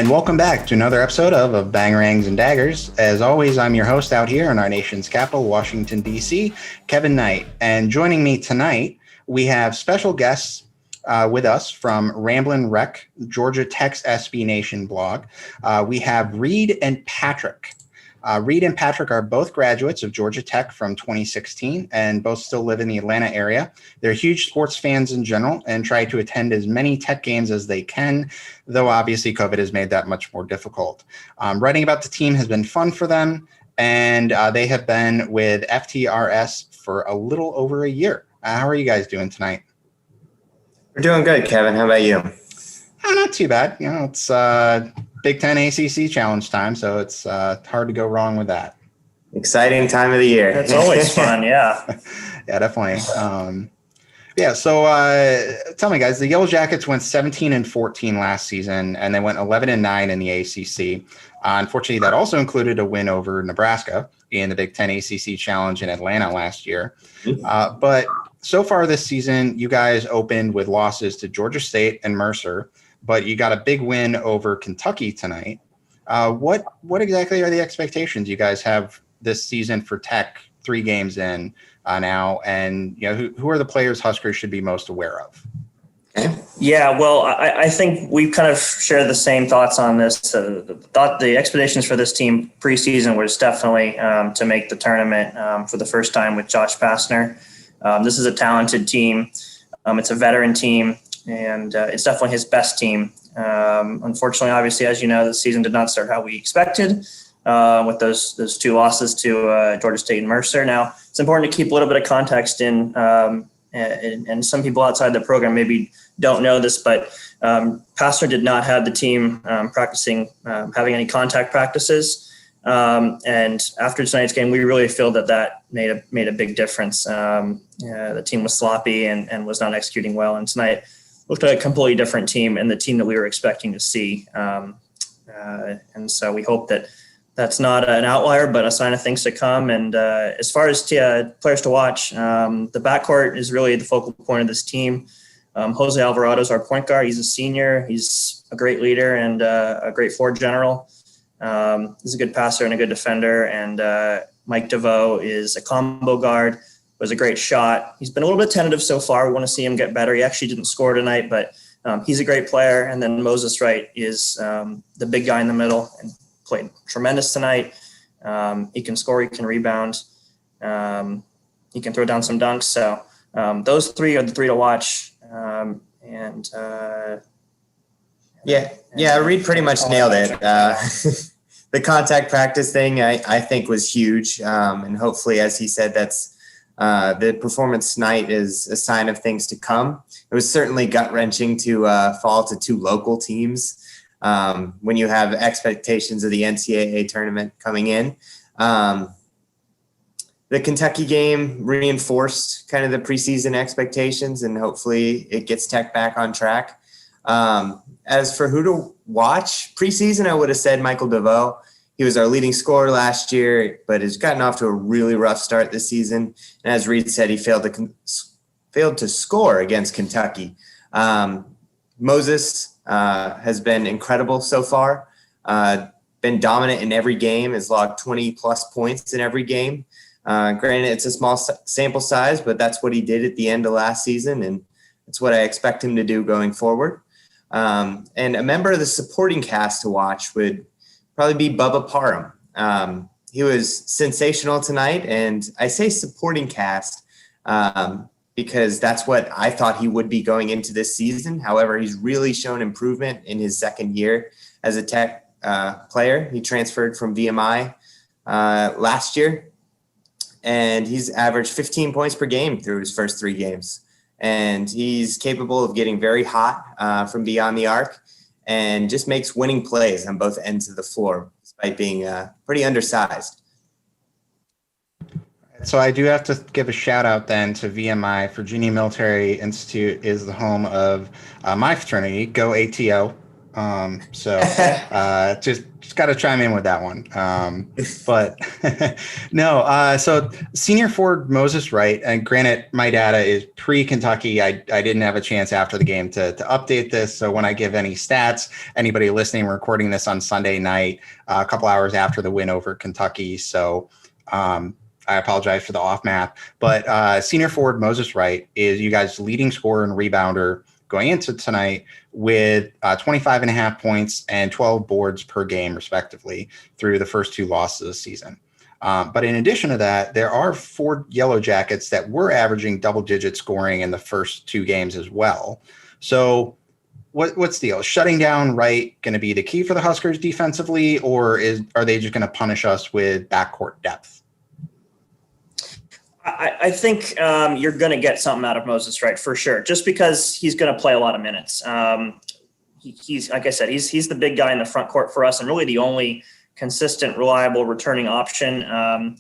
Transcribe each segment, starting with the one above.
And welcome back to another episode of Bangarangs and Daggers. As always, I'm your host out here in our nation's capital, Washington, D.C., Kevin Knight. And joining me tonight, we have special guests with us from Ramblin' Wreck, Georgia Tech's SB Nation blog. We have Reed and Patrick. Reed and Patrick are both graduates of Georgia Tech from 2016 and both still live in the Atlanta area. They're huge sports fans in general and try to attend as many Tech games as they can, though obviously COVID has made that much more difficult. Writing about the team has been fun for them, and they have been with FTRS for a little over a year. How are you guys doing tonight? We're doing good, Kevin. How about you? Not too bad. You know, it's Big Ten ACC challenge time, so it's hard to go wrong with that. Exciting time of the year. It's always fun, yeah. Yeah, definitely. So tell me, guys, the Yellow Jackets went 17-14 last season, and they went 11-9 in the ACC. Unfortunately, that also included a win over Nebraska in the Big Ten ACC challenge in Atlanta last year. But so far this season, you guys opened with losses to Georgia State and Mercer, but you got a big win over Kentucky tonight. What exactly are the expectations you guys have this season for Tech, 3 games in now? And you know, who are the players Huskers should be most aware of? Yeah, well, I think we kind of share the same thoughts on this. The expectations for this team preseason was definitely to make the tournament for the first time with Josh Pastner. This is a talented team. It's a veteran team. And it's definitely his best team. Unfortunately, obviously, as you know, the season did not start how we expected with those 2 losses to Georgia State and Mercer. Now, it's important to keep a little bit of context in, and some people outside the program maybe don't know this, but Pastner did not have the team practicing, having any contact practices. And after tonight's game, we really feel that made a big difference. The team was sloppy and was not executing well. And tonight, looked like a completely different team and the team that we were expecting to see. And so we hope that that's not an outlier, but a sign of things to come. And as far as players to watch, the backcourt is really the focal point of this team. Jose Alvarado is our point guard. He's a senior. He's a great leader and a great floor general. He's a good passer and a good defender. And Mike DeVoe is a combo guard. Was a great shot. He's been a little bit tentative so far. We want to see him get better. He actually didn't score tonight, but he's a great player. And then Moses Wright is the big guy in the middle and played tremendous tonight. He can score. He can rebound. He can throw down some dunks. So those 3 are the 3 to watch. Reed pretty much nailed it. The contact practice thing, I think, was huge. And hopefully, as he said, that's the performance tonight is a sign of things to come. It was certainly gut-wrenching to fall to 2 local teams when you have expectations of the NCAA tournament coming in. The Kentucky game reinforced kind of the preseason expectations, and hopefully it gets Tech back on track. As for who to watch preseason, I would have said Michael DeVoe. He was our leading scorer last year, but has gotten off to a really rough start this season. And as Reed said, he failed to score against Kentucky. Moses has been incredible so far, been dominant in every game, has logged 20-plus points in every game. Granted, it's a small sample size, but that's what he did at the end of last season, and it's what I expect him to do going forward. And a member of the supporting cast to watch would probably be Bubba Parham. He was sensational tonight, and I say supporting cast because that's what I thought he would be going into this season. However, he's really shown improvement in his second year as a Tech player. He transferred from VMI last year, and he's averaged 15 points per game through his first 3 games. And he's capable of getting very hot from beyond the arc, and just makes winning plays on both ends of the floor, despite being pretty undersized. So I do have to give a shout out then to VMI. Virginia Military Institute is the home of my fraternity, Go ATO. Just got to chime in with that one. But no, so senior forward Moses Wright, and granted, my data is pre-Kentucky. I didn't have a chance after the game to update this. So when I give any stats, anybody listening, we're recording this on Sunday night, a couple hours after the win over Kentucky. So I apologize for the off math, but senior forward Moses Wright is you guys' leading scorer and rebounder going into tonight with 25 and a half points and 12 boards per game, respectively, through the first two losses of the season. But in addition to that, there are 4 Yellow Jackets that were averaging double-digit scoring in the first 2 games as well. So what's the deal? Shutting down Wright going to be the key for the Huskers defensively, or are they just going to punish us with backcourt depth? I think you're going to get something out of Moses Wright for sure, just because he's going to play a lot of minutes. He's like I said, he's the big guy in the front court for us, and really the only consistent, reliable returning option.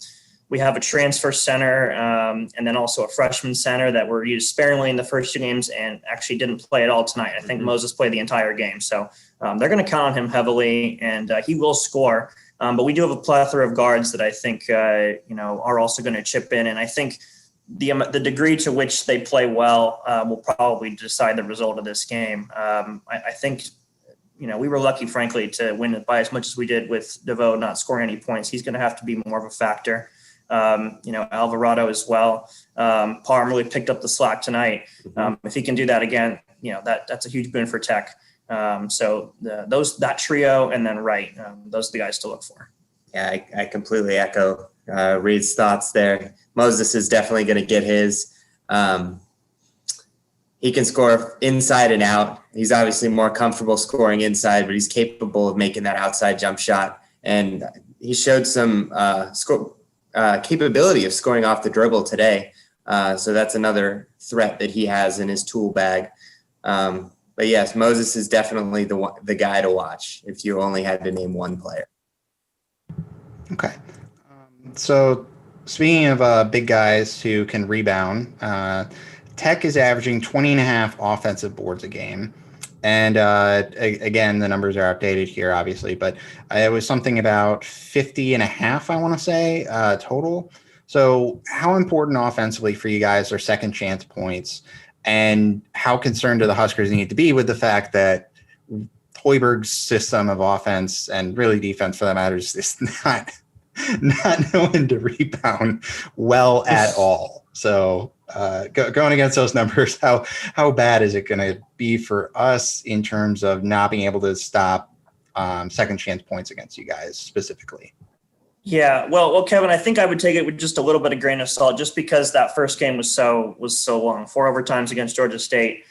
We have a transfer center and then also a freshman center that were used sparingly in the first 2 games and actually didn't play at all tonight. I think Moses played the entire game, so they're going to count on him heavily, and he will score. But we do have a plethora of guards that I think, are also going to chip in. And I think the degree to which they play well will probably decide the result of this game. I think, we were lucky, frankly, to win it by as much as we did with DeVoe not scoring any points. He's going to have to be more of a factor. Alvarado as well. Parham really picked up the slack tonight. If he can do that again, that's a huge boon for Tech. So that trio and then Wright, those are the guys to look for. Yeah, I completely echo Reed's thoughts there. Moses is definitely going to get his. He can score inside and out. He's obviously more comfortable scoring inside, but he's capable of making that outside jump shot. And he showed some capability of scoring off the dribble today. So that's another threat that he has in his tool bag. But yes, Moses is definitely the guy to watch if you only had to name one player. Okay. So speaking of big guys who can rebound, Tech is averaging 20 and a half offensive boards a game. And again, the numbers are updated here, obviously, but it was something about 50 and a half, I want to say, total. So how important offensively for you guys are second chance points? And how concerned do the Huskers need to be with the fact that Hoiberg's system of offense and really defense for that matter is not knowing to rebound well at all. So going against those numbers, how bad is it going to be for us in terms of not being able to stop second chance points against you guys specifically? Yeah, well, Kevin, I think I would take it with just a little bit of grain of salt, just because that first game was so long, 4 overtimes against Georgia State.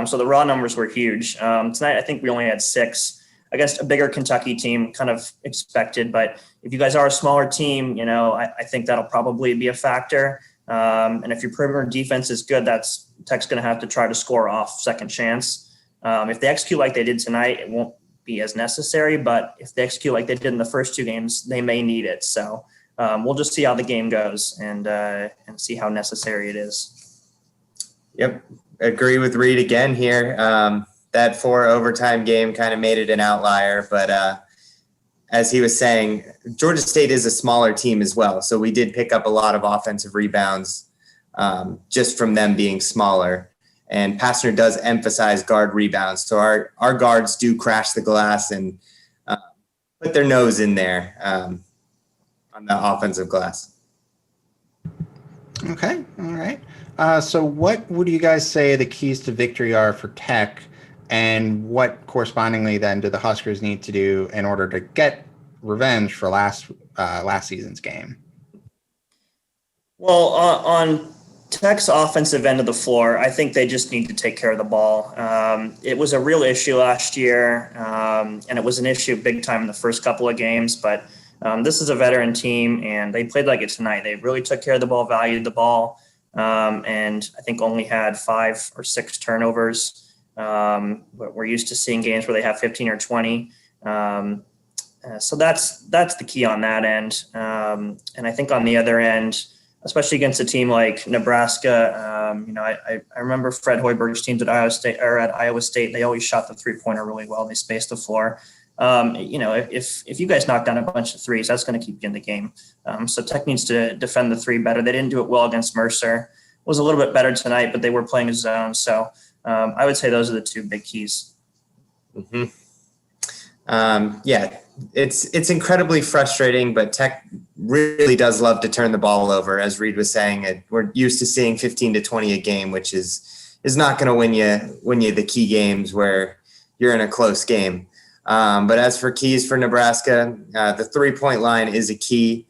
So the raw numbers were huge. Tonight, I think we only had 6 against a bigger Kentucky team, kind of expected. But if you guys are a smaller team, I think that'll probably be a factor. And if your perimeter defense is good, Tech's going to have to try to score off second chance. If they execute like they did tonight, it won't be as necessary, but if they execute like they did in the first 2 games, they may need it. So we'll just see how the game goes and see how necessary it is. Yep. Agree with Reed again here. That 4 overtime game kind of made it an outlier, but as he was saying, Georgia State is a smaller team as well. So we did pick up a lot of offensive rebounds just from them being smaller. And Pastner does emphasize guard rebounds. So our guards do crash the glass and put their nose in there on the offensive glass. Okay. All right. So what would you guys say the keys to victory are for Tech, and what correspondingly then do the Huskers need to do in order to get revenge for last season's game? Well, on Tech's offensive end of the floor, I think they just need to take care of the ball. It was a real issue last year, and it was an issue big time in the first couple of games. But this is a veteran team, and they played like it tonight. They really took care of the ball, valued the ball, and I think only had 5 or 6 turnovers. We're used to seeing games where they have 15 or 20. So that's the key on that end. And I think on the other end, especially against a team like Nebraska. I remember Fred Hoiberg's teams at Iowa State. They always shot the 3-pointer really well. They spaced the floor. If you guys knock down a bunch of threes, that's going to keep you in the game. So Tech needs to defend the three better. They didn't do it well against Mercer. It was a little bit better tonight, but they were playing a zone. So I would say those are the two big keys. Mm-hmm. It's incredibly frustrating, but Tech really does love to turn the ball over. As Reed was saying, we're used to seeing 15 to 20 a game, which is not going to win you the key games where you're in a close game. But as for keys for Nebraska, the 3-point line is a key.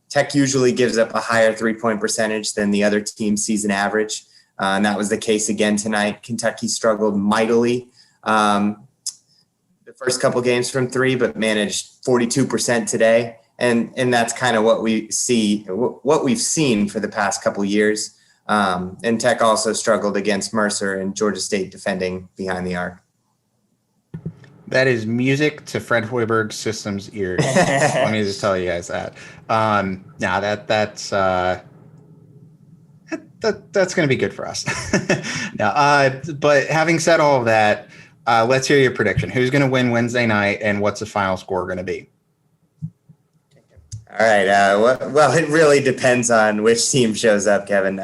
Tech usually gives up a higher 3-point percentage than the other team's season average. And that was the case again tonight. Kentucky struggled mightily the first couple games from three, but managed 42% today. And that's kind of what we've seen for the past couple years. And Tech also struggled against Mercer and Georgia State defending behind the arc. That is music to Fred Hoiberg's system's ears. Let me just tell you guys that. That's going to be good for us. But having said all of that, let's hear your prediction. Who's going to win Wednesday night, and what's the final score going to be? All right. Well, it really depends on which team shows up, Kevin.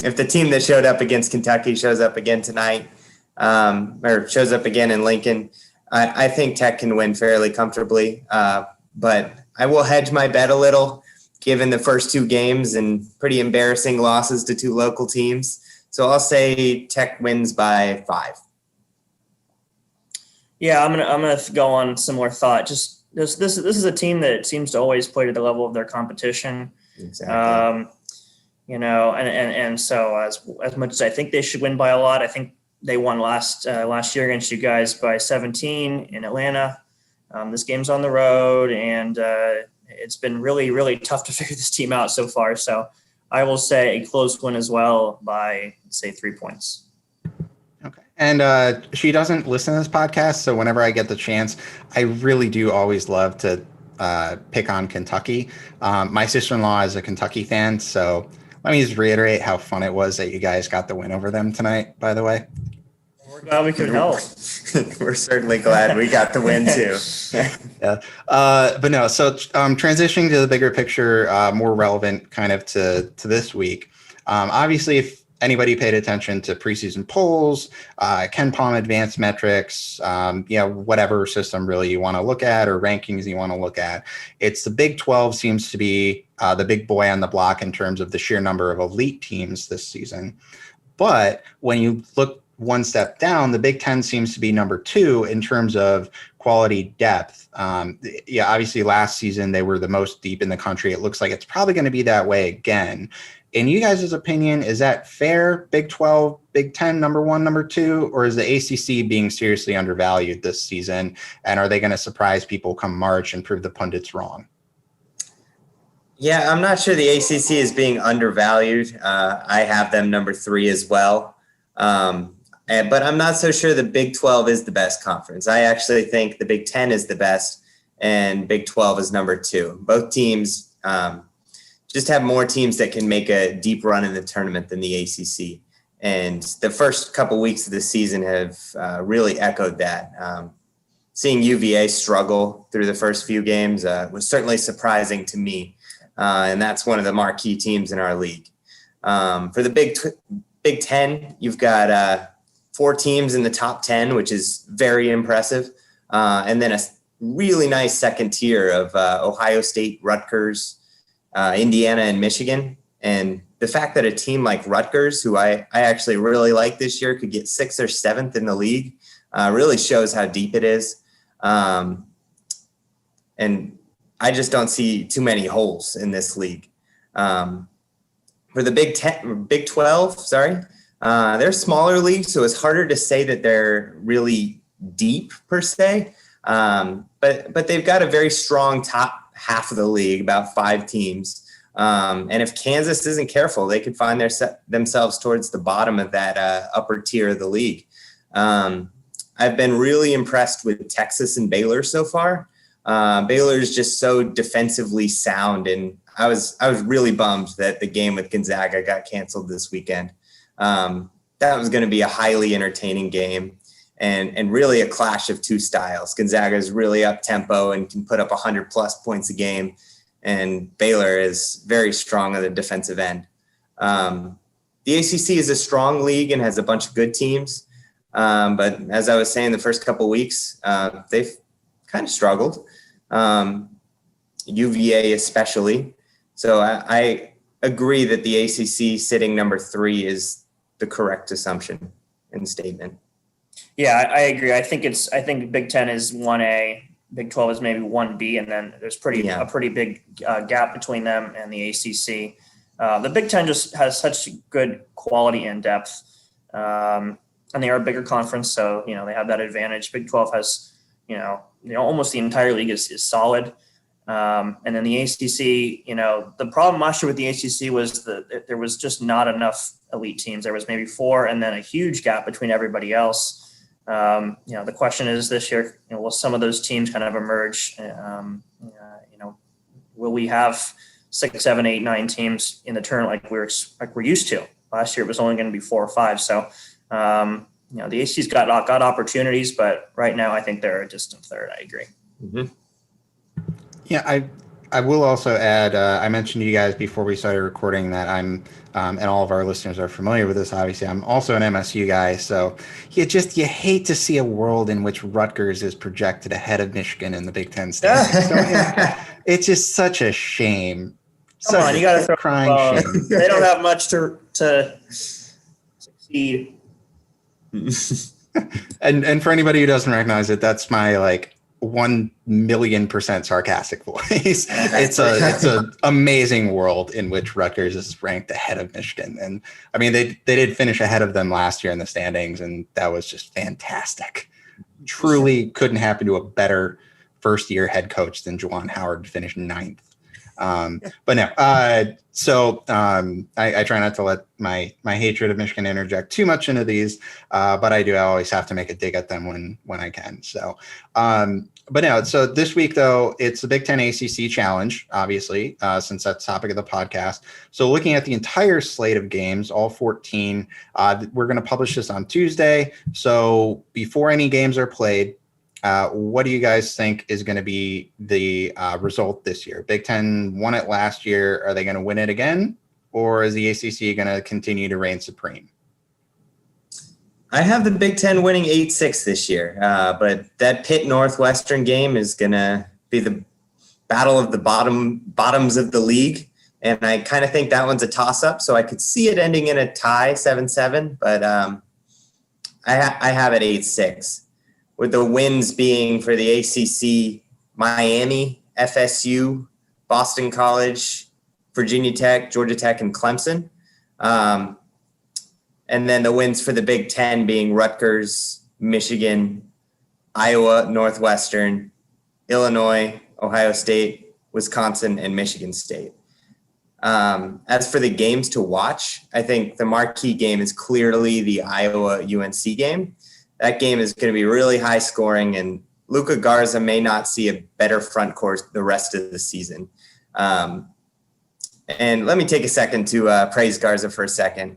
If the team that showed up against Kentucky shows up again tonight, or shows up again in Lincoln, I think Tech can win fairly comfortably. But I will hedge my bet a little, given the first two games and pretty embarrassing losses to two local teams. So I'll say Tech wins by 5. Yeah, I'm gonna go on similar thought. Just this is a team that seems to always play to the level of their competition. Exactly. And so as much as I think they should win by a lot, I think they won last year against you guys by 17 in Atlanta. This game's on the road, and it's been really, really tough to figure this team out so far. So I will say a close win as well by, say, 3 points. Okay. And she doesn't listen to this podcast, so whenever I get the chance, I really do always love to pick on Kentucky. My sister-in-law is a Kentucky fan, so let me just reiterate how fun it was that you guys got the win over them tonight, by the way. We're glad we could help. We're certainly glad we got the win too. Yeah. But no, so transitioning to the bigger picture, more relevant kind of to this week. Obviously, if anybody paid attention to preseason polls, Ken Palm advanced metrics, whatever system really you want to look at or rankings you want to look at, it's the Big 12 seems to be the big boy on the block in terms of the sheer number of elite teams this season. But when you look one step down, the Big 10 seems to be number 2 in terms of quality depth. Obviously last season they were the most deep in the country. It looks like it's probably going to be that way again. In you guys' opinion, is that fair? Big 12, Big 10, number 1, number 2, or is the ACC being seriously undervalued this season? And are they going to surprise people come March and prove the pundits wrong? Yeah, I'm not sure the ACC is being undervalued. I have them number 3 as well. But I'm not so sure the Big 12 is the best conference. I actually think the Big 10 is the best and Big 12 is number 2. Both teams just have more teams that can make a deep run in the tournament than the ACC. And the first couple weeks of the season have really echoed that. Seeing UVA struggle through the first few games was certainly surprising to me. And that's one of the marquee teams in our league. For the Big 10, you've got 4 teams in the top 10, which is very impressive. And then a really nice second tier of Ohio State, Rutgers, Indiana, and Michigan. And the fact that a team like Rutgers, who I actually really like this year, could get 6th or 7th in the league really shows how deep it is. And I just don't see too many holes in this league. For the Big 12, they're smaller leagues, so it's harder to say that they're really deep per se. But they've got a very strong top half of the league, about 5 teams. And if Kansas isn't careful, they could find themselves towards the bottom of that upper tier of the league. I've been really impressed with Texas and Baylor so far. Baylor is just so defensively sound, and I was really bummed that the game with Gonzaga got canceled this weekend. That was going to be a highly entertaining game, and really a clash of two styles. Gonzaga is really up tempo and can put up 100+ points a game, and Baylor is very strong on the defensive end. The ACC is a strong league and has a bunch of good teams, but as I was saying, the first couple of weeks they've kind of struggled. UVA especially. So I agree that the ACC sitting number 3 is the correct assumption and statement. Yeah, I agree. I think Big Ten is 1A, Big 12 is maybe 1B, and then there's a pretty big gap between them and the ACC. The Big Ten just has such good quality and depth, and they are a bigger conference, so they have that advantage. Big 12 has almost the entire league is solid. And then the ACC, the problem last year with the ACC was that there was just not enough elite teams. There was maybe 4 and then a huge gap between everybody else. The question is this year, will some of those teams kind of emerge? Will we have 6, 7, 8, 9 teams in the tournament like we're used to? Last year it was only going to be 4 or 5. So, the ACC's got opportunities, but right now I think they're a distant third. I agree. Mm-hmm. Yeah, I will also add, I mentioned to you guys before we started recording that I'm, and all of our listeners are familiar with this, obviously, I'm also an MSU guy. So you hate to see a world in which Rutgers is projected ahead of Michigan in the Big Ten standings. It's just such a shame. Come on, you got to throw crying shame. They don't have much to succeed. And for anybody who doesn't recognize it, that's my 1,000,000% sarcastic voice. It's a amazing world in which Rutgers is ranked ahead of Michigan. And I mean, they did finish ahead of them last year in the standings, and that was just fantastic. Truly couldn't happen to a better first year head coach than Juwan Howard to finish 9th. But no, I try not to let my hatred of Michigan interject too much into these, but I always have to make a dig at them when I can. So, but no, so this week though, it's the Big Ten ACC Challenge, obviously, since that's the topic of the podcast. So looking at the entire slate of games, all 14, we're going to publish this on Tuesday. So before any games are played, what do you guys think is going to be the result this year? Big Ten won it last year. Are they going to win it again? Or is the ACC going to continue to reign supreme? I have the Big Ten winning 8-6 this year, but that Pitt Northwestern game is going to be the battle of the bottoms of the league. And I kind of think that one's a toss-up, so I could see it ending in a tie, 7-7, but I have it 8-6. With the wins being for the ACC, Miami, FSU, Boston College, Virginia Tech, Georgia Tech, and Clemson. And then the wins for the Big Ten being Rutgers, Michigan, Iowa, Northwestern, Illinois, Ohio State, Wisconsin, and Michigan State. As for the games to watch, I think the marquee game is clearly the Iowa-UNC game. That game is going to be really high scoring, and Luka Garza may not see a better front court the rest of the season. And let me take a second to praise Garza for a second.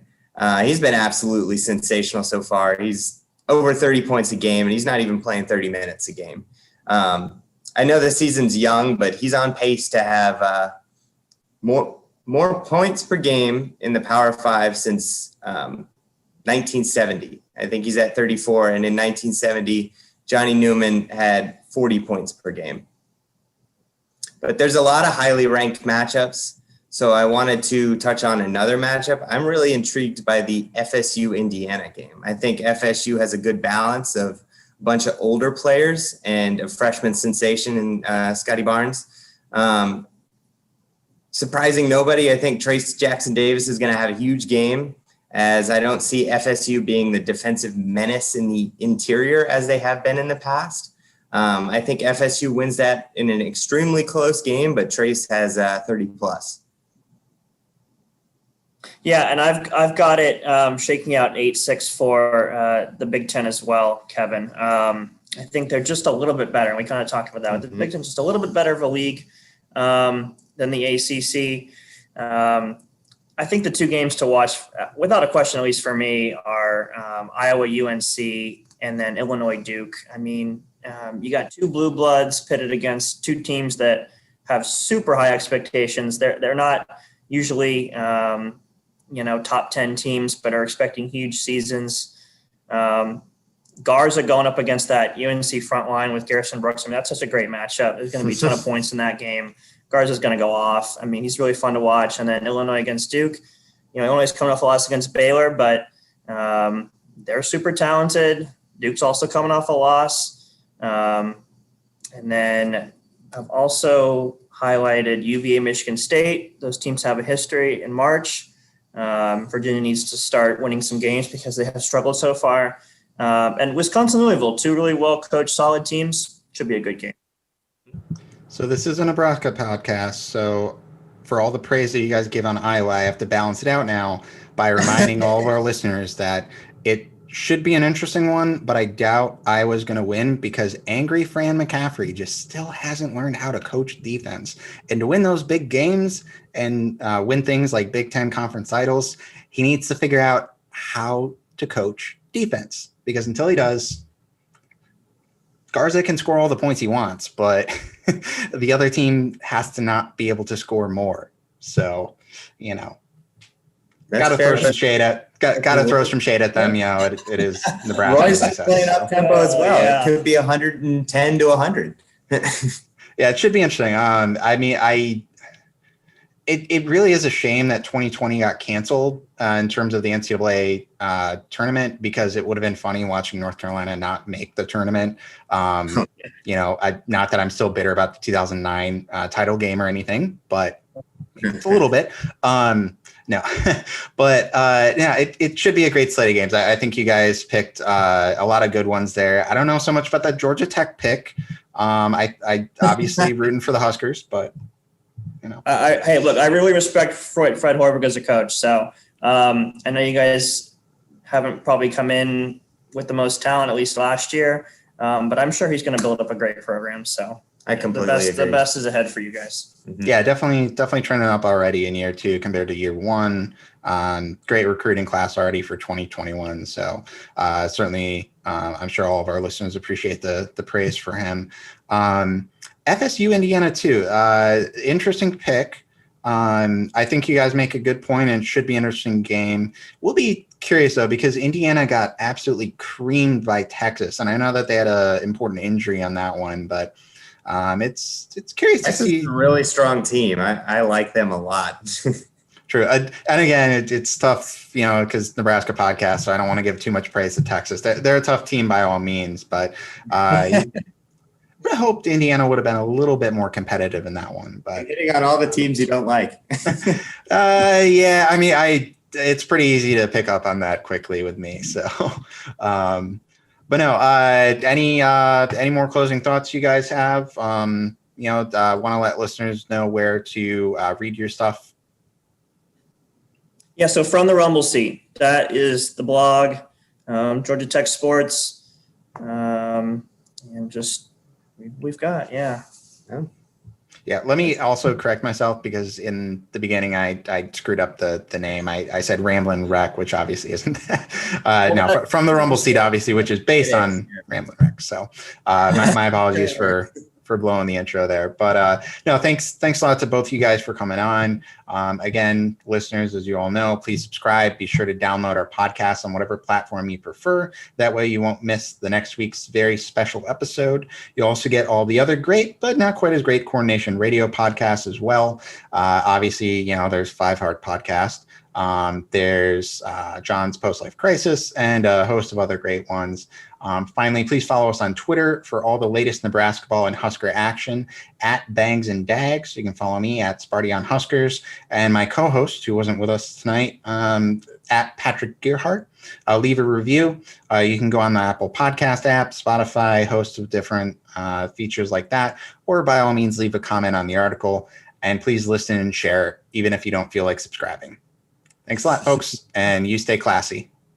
He's been absolutely sensational so far. He's over 30 points a game, and he's not even playing 30 minutes a game. I know the season's young, but he's on pace to have more points per game in the Power 5 since 1970. I think he's at 34, and in 1970, Johnny Newman had 40 points per game. But there's a lot of highly ranked matchups, so I wanted to touch on another matchup. I'm really intrigued by the FSU Indiana game. I think FSU has a good balance of a bunch of older players and a freshman sensation in Scotty Barnes. Surprising nobody, I think Trace Jackson Davis is going to have a huge game, as I don't see FSU being the defensive menace in the interior as they have been in the past. I think FSU wins that in an extremely close game, but Trace has 30 plus. Yeah, and I've got it shaking out 8-6 for the Big Ten as well, Kevin. I think they're just a little bit better. And we kind of talked about that. Mm-hmm. The Big Ten's just a little bit better of a league than the ACC. I think the two games to watch, without a question, at least for me, are Iowa UNC and then Illinois Duke. I mean, you got two blue bloods pitted against two teams that have super high expectations. They're not usually top 10 teams, but are expecting huge seasons. Garza going up against that UNC front line with Garrison Brooks. I mean, that's such a great matchup. There's going to be a ton of points in that game. Garza's going to go off. I mean, he's really fun to watch. And then Illinois against Duke. Illinois is coming off a loss against Baylor, but they're super talented. Duke's also coming off a loss. And then I've also highlighted UVA, Michigan State. Those teams have a history in March. Virginia needs to start winning some games because they have struggled so far. And Wisconsin, Louisville, two really well-coached, solid teams. Should be a good game. So this is a Nebraska podcast. So for all the praise that you guys give on Iowa, I have to balance it out now by reminding all of our listeners that it should be an interesting one, but I doubt Iowa's going to win because angry Fran McCaffrey just still hasn't learned how to coach defense. And to win those big games and win things like Big Ten conference titles, he needs to figure out how to coach defense. Because until he does, Garza can score all the points he wants, but the other team has to not be able to score more. So, got to throw some shade at them. It is Nebraska. Roy's playing up tempo as well. Yeah. It could be 110 to 100. Yeah, it should be interesting. It really is a shame that 2020 got canceled in terms of the NCAA tournament because it would have been funny watching North Carolina not make the tournament. Not that I'm still bitter about the 2009 title game or anything, but it's a little bit. No, but it should be a great slate of games. I think you guys picked a lot of good ones there. I don't know so much about that Georgia Tech pick. I obviously rooting for the Huskers, but. Hey, look, I really respect Fred Hoiberg as a coach. So I know you guys haven't probably come in with the most talent, at least last year, but I'm sure he's going to build up a great program. So I completely agree. The best is ahead for you guys. Mm-hmm. Yeah, definitely trending up already in year two compared to year one. Great recruiting class already for 2021. So certainly, I'm sure all of our listeners appreciate the praise for him. FSU Indiana too. Interesting pick. I think you guys make a good point and it should be an interesting game. We'll be curious though, because Indiana got absolutely creamed by Texas. And I know that they had an important injury on that one, but it's curious to see. Texas is a really strong team. I like them a lot. True. And again, it's tough, because Nebraska podcast, so I don't want to give too much praise to Texas. They're a tough team by all means, but I hoped Indiana would have been a little bit more competitive in that one, but hitting on all the teams you don't like. Yeah, I mean, it's pretty easy to pick up on that quickly with me. So, but no, any more closing thoughts you guys have? Want to let listeners know where to read your stuff. Yeah. So from the Rumble seat, that is the blog, Georgia Tech Sports, and just. We've got, yeah. Let me also correct myself because in the beginning I screwed up the name. I said Ramblin' Wreck, which obviously isn't that. No, from the Rumble seat, obviously, which is based on Ramblin' Wreck. So my apologies for blowing the intro there. But no, thanks a lot to both of you guys for coming on. Again, listeners, as you all know, please subscribe. Be sure to download our podcast on whatever platform you prefer. That way you won't miss the next week's very special episode. You'll also get all the other great, but not quite as great Corn Nation radio podcasts as well. Obviously, there's Five Heart Podcast. There's John's Post-Life Crisis and a host of other great ones. Finally, please follow us on Twitter for all the latest Nebraska ball and Husker action at Bangs and Dags. You can follow me at Sparty on Huskers and my co-host, who wasn't with us tonight, at Patrick Gearhart. Leave a review. You can go on the Apple Podcast app, Spotify, host of different features like that, or by all means, leave a comment on the article. And please listen and share, even if you don't feel like subscribing. Thanks a lot, folks, and you stay classy.